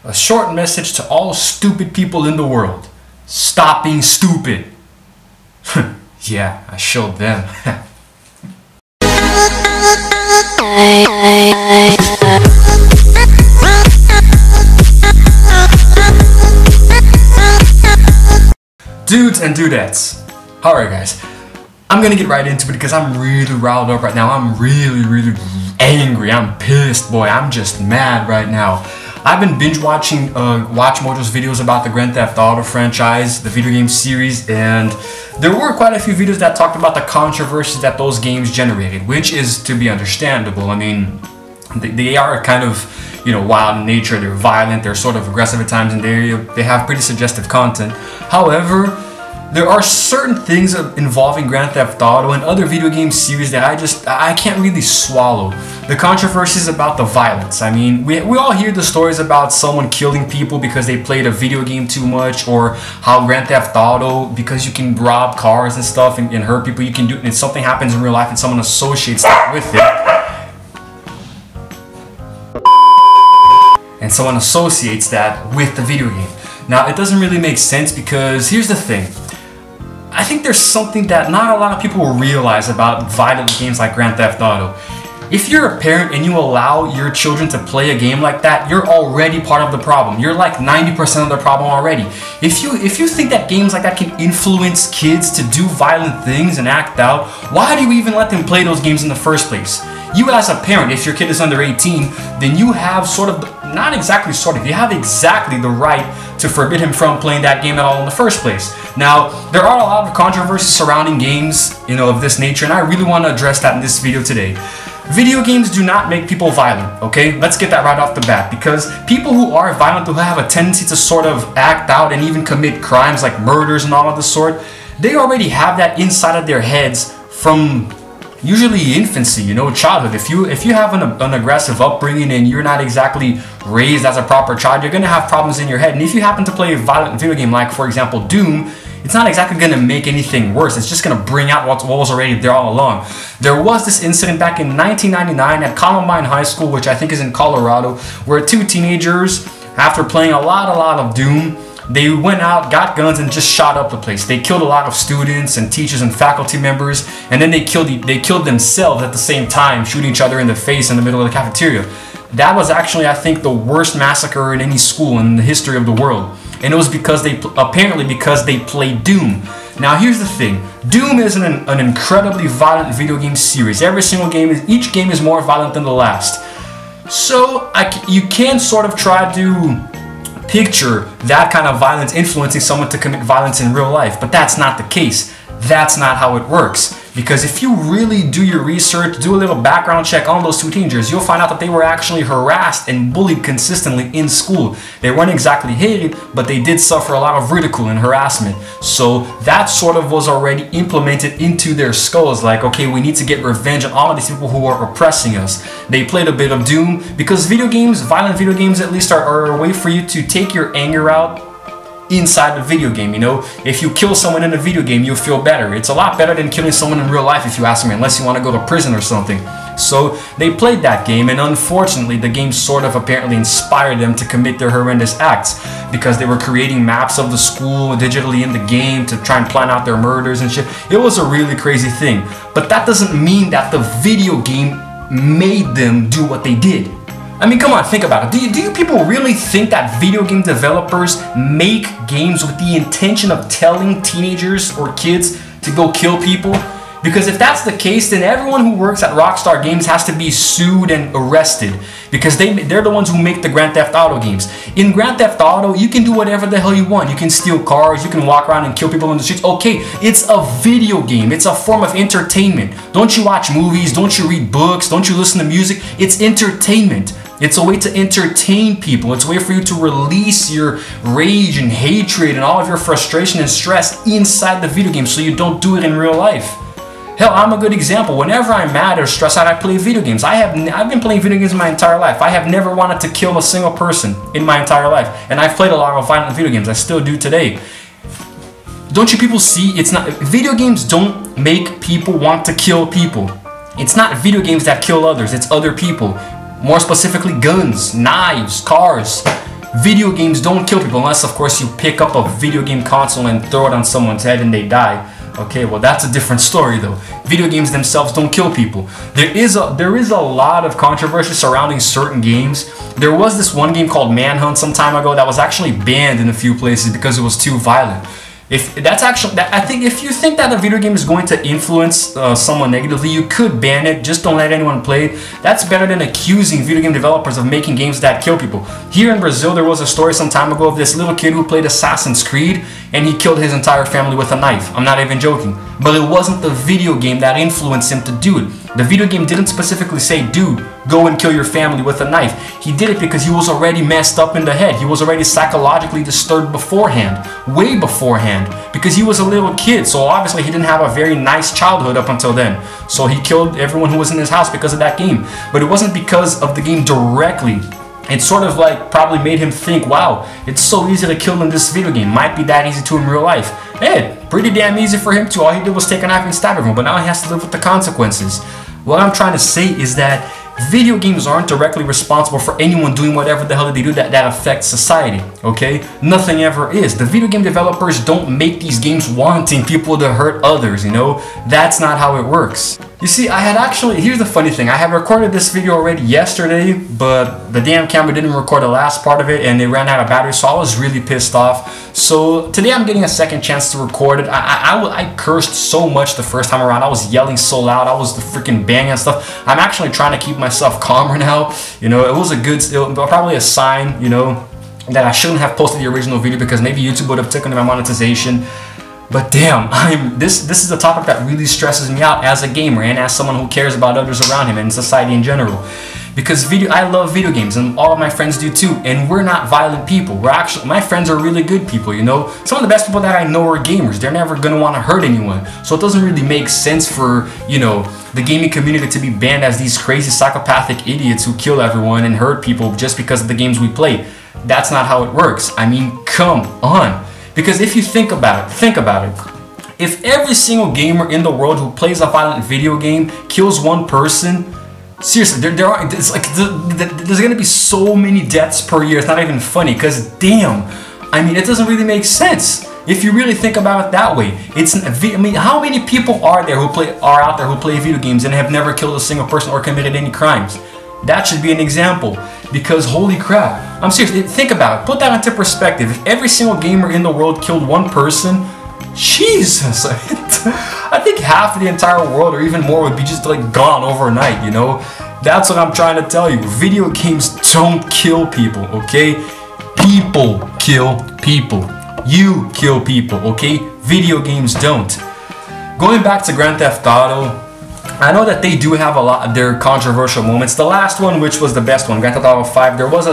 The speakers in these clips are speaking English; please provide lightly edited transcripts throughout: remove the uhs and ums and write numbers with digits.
A short message to all stupid people in the world. Stop being stupid. Yeah, I showed them. Dudes and dudettes. Alright guys, I'm gonna get right into it because I'm really riled up right now. I'm really angry. I'm pissed, boy. I'm just mad right now. I've been binge watching Watch Mojo's videos about the Grand Theft Auto franchise, the video game series, and there were quite a few videos that talked about the controversies that those games generated, which is to be understandable. I mean, they are kind of, you know, wild in nature. They're violent, they're sort of aggressive at times, and they have pretty suggestive content. However, there are certain things involving Grand Theft Auto and other video game series that I can't really swallow. The controversies about the violence. I mean, we all hear the stories about someone killing people because they played a video game too much, or how Grand Theft Auto, because you can rob cars and stuff and hurt people, you can do it, and something happens in real life and someone associates that with it. And someone associates that with the video game. Now, it doesn't really make sense because here's the thing. I think there's something that not a lot of people will realize about violent games like Grand Theft Auto. If you're a parent and you allow your children to play a game like that, you're already part of the problem. You're like 90% of the problem already. If you think that games like that can influence kids to do violent things and act out, why do you even let them play those games in the first place? You as a parent, if your kid is under 18, then you have sort of, not exactly sort of, you have exactly the right to forbid him from playing that game at all in the first place. Now, there are a lot of controversies surrounding games, you know, of this nature, and I really want to address that in this video today. Video games do not make people violent, okay? Let's get that right off the bat, because people who are violent, who have a tendency to sort of act out and even commit crimes like murders and all of the sort, they already have that inside of their heads from usually infancy, you know, childhood. If you have an aggressive upbringing and you're not exactly raised as a proper child, you're gonna have problems in your head. And if you happen to play a violent video game like, for example, Doom, it's not exactly gonna make anything worse. It's just gonna bring out what was already there all along. There was this incident back in 1999 at Columbine High School, which I think is in Colorado, where two teenagers, after playing a lot of Doom, they went out, got guns, and just shot up the place. They killed a lot of students and teachers and faculty members, and then they killed themselves at the same time, shooting each other in the face in the middle of the cafeteria. That was actually, I think, the worst massacre in any school in the history of the world. And it was because apparently because they played Doom. Now here's the thing. Doom is an incredibly violent video game series. Every single game, each game is more violent than the last. So you can sort of try to picture that kind of violence influencing someone to commit violence in real life, but that's not the case. That's not how it works. Because if you really do your research, do a little background check on those two teenagers, you'll find out that they were actually harassed and bullied consistently in school. They weren't exactly hated, but they did suffer a lot of ridicule and harassment. So that sort of was already implemented into their skulls, like, okay, we need to get revenge on all of these people who are oppressing us. They played a bit of Doom because video games, violent video games at least, are a way for you to take your anger out inside the video game. You know, if you kill someone in a video game, you'll feel better. It's a lot better than killing someone in real life, if you ask me, unless you want to go to prison or something. So they played that game, and unfortunately the game sort of apparently inspired them to commit their horrendous acts, because they were creating maps of the school digitally in the game to try and plan out their murders and shit. It was a really crazy thing, but that doesn't mean that the video game made them do what they did. I mean, come on, think about it. Do you people really think that video game developers make games with the intention of telling teenagers or kids to go kill people? Because if that's the case, then everyone who works at Rockstar Games has to be sued and arrested, because they're the ones who make the Grand Theft Auto games. In Grand Theft Auto, you can do whatever the hell you want. You can steal cars, you can walk around and kill people in the streets. Okay, it's a video game. It's a form of entertainment. Don't you watch movies? Don't you read books? Don't you listen to music? It's entertainment. It's a way to entertain people. It's a way for you to release your rage and hatred and all of your frustration and stress inside the video game, so you don't do it in real life. Hell, I'm a good example. Whenever I'm mad or stressed out, I play video games. I've been playing video games my entire life. I have never wanted to kill a single person in my entire life. And I've played a lot of violent video games. I still do today. Don't you people see? It's not, video games don't make people want to kill people. It's not video games that kill others. It's other people. More specifically, guns, knives, cars. Video games don't kill people unless, of course, you pick up a video game console and throw it on someone's head and they die. Okay, well, that's a different story though. Video games themselves don't kill people. There is a lot of controversy surrounding certain games. There was this one game called Manhunt some time ago that was actually banned in a few places because it was too violent. I think if you think that a video game is going to influence someone negatively, you could ban it. Just don't let anyone play it. That's better than accusing video game developers of making games that kill people. Here in Brazil, there was a story some time ago of this little kid who played Assassin's Creed and he killed his entire family with a knife. I'm not even joking. But it wasn't the video game that influenced him to do it. The video game didn't specifically say, dude, go and kill your family with a knife. He did it because he was already messed up in the head. He was already psychologically disturbed beforehand, way beforehand, because he was a little kid. So obviously he didn't have a very nice childhood up until then. So he killed everyone who was in his house because of that game. But it wasn't because of the game directly. It sort of like probably made him think, wow, it's so easy to kill in this video game. Might be that easy to in real life. Hey, pretty damn easy for him too. All he did was take a knife and stab everyone, but now he has to live with the consequences. What I'm trying to say is that video games aren't directly responsible for anyone doing whatever the hell they do that affects society, okay? Nothing ever is. The video game developers don't make these games wanting people to hurt others, you know? That's not how it works. You see, here's the funny thing, I had recorded this video already yesterday, but the damn camera didn't record the last part of it and they ran out of battery, so I was really pissed off. So today I'm getting a second chance to record it. I cursed so much the first time around. I was yelling so loud, I was freaking banging and stuff. I'm actually trying to keep myself calmer now. You know, it was probably a sign, you know, that I shouldn't have posted the original video because maybe YouTube would have taken my monetization. But damn, this is a topic that really stresses me out as a gamer and as someone who cares about others around him and society in general. Because I love video games and all of my friends do too, and we're not violent people. My friends are really good people, you know? Some of the best people that I know are gamers. They're never gonna wanna hurt anyone. So it doesn't really make sense for, you know, the gaming community to be banned as these crazy psychopathic idiots who kill everyone and hurt people just because of the games we play. That's not how it works. I mean, come on. Because if you think about it. If every single gamer in the world who plays a violent video game kills one person, seriously, there's gonna be so many deaths per year. It's not even funny, because damn, I mean, it doesn't really make sense if you really think about it that way. I mean, how many people are out there who play video games and have never killed a single person or committed any crimes? That should be an example, because holy crap, I'm serious, think about it, put that into perspective. If every single gamer in the world killed one person, Jesus, I think half of the entire world or even more would be just like gone overnight, you know? That's what I'm trying to tell you. Video games don't kill people, okay? People kill people. You kill people, okay? Video games don't. Going back to Grand Theft Auto, I know that they do have a lot of their controversial moments. The last one, which was the best one, Grand Theft Auto 5, there was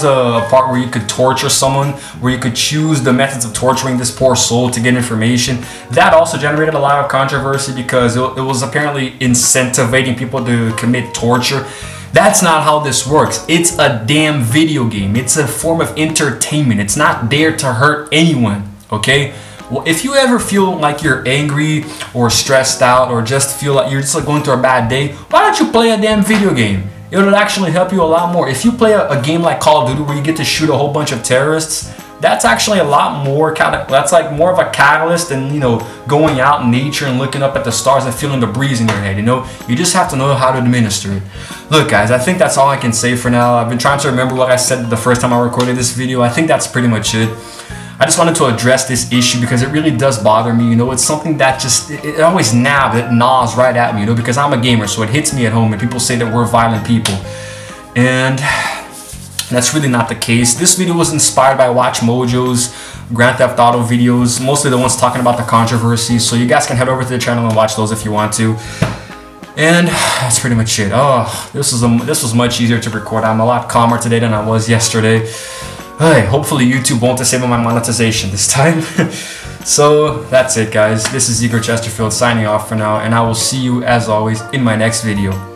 a part where you could torture someone, where you could choose the methods of torturing this poor soul to get information. That also generated a lot of controversy because it was apparently incentivizing people to commit torture. That's not how this works. It's a damn video game. It's a form of entertainment. It's not there to hurt anyone, okay? Well, if you ever feel like you're angry or stressed out or just feel like you're just like going through a bad day, why don't you play a damn video game? It'll actually help you a lot more. If you play a game like Call of Duty where you get to shoot a whole bunch of terrorists, that's actually a lot more, that's like more of a catalyst than, you know, going out in nature and looking up at the stars and feeling the breeze in your head, you know? You just have to know how to administer it. Look guys, I think that's all I can say for now. I've been trying to remember what I said the first time I recorded this video. I think that's pretty much it. I just wanted to address this issue because it really does bother me, you know, it's something that just, it always gnaws right at me, you know, because I'm a gamer, so it hits me at home and people say that we're violent people. And that's really not the case. This video was inspired by Watch Mojo's Grand Theft Auto videos, mostly the ones talking about the controversy, so you guys can head over to the channel and watch those if you want to. And that's pretty much it. Oh, this was much easier to record. I'm a lot calmer today than I was yesterday. Hey, hopefully YouTube won't disable my monetization this time. So that's it guys, this is Igor Chesterfield signing off for now, and I will see you as always in my next video.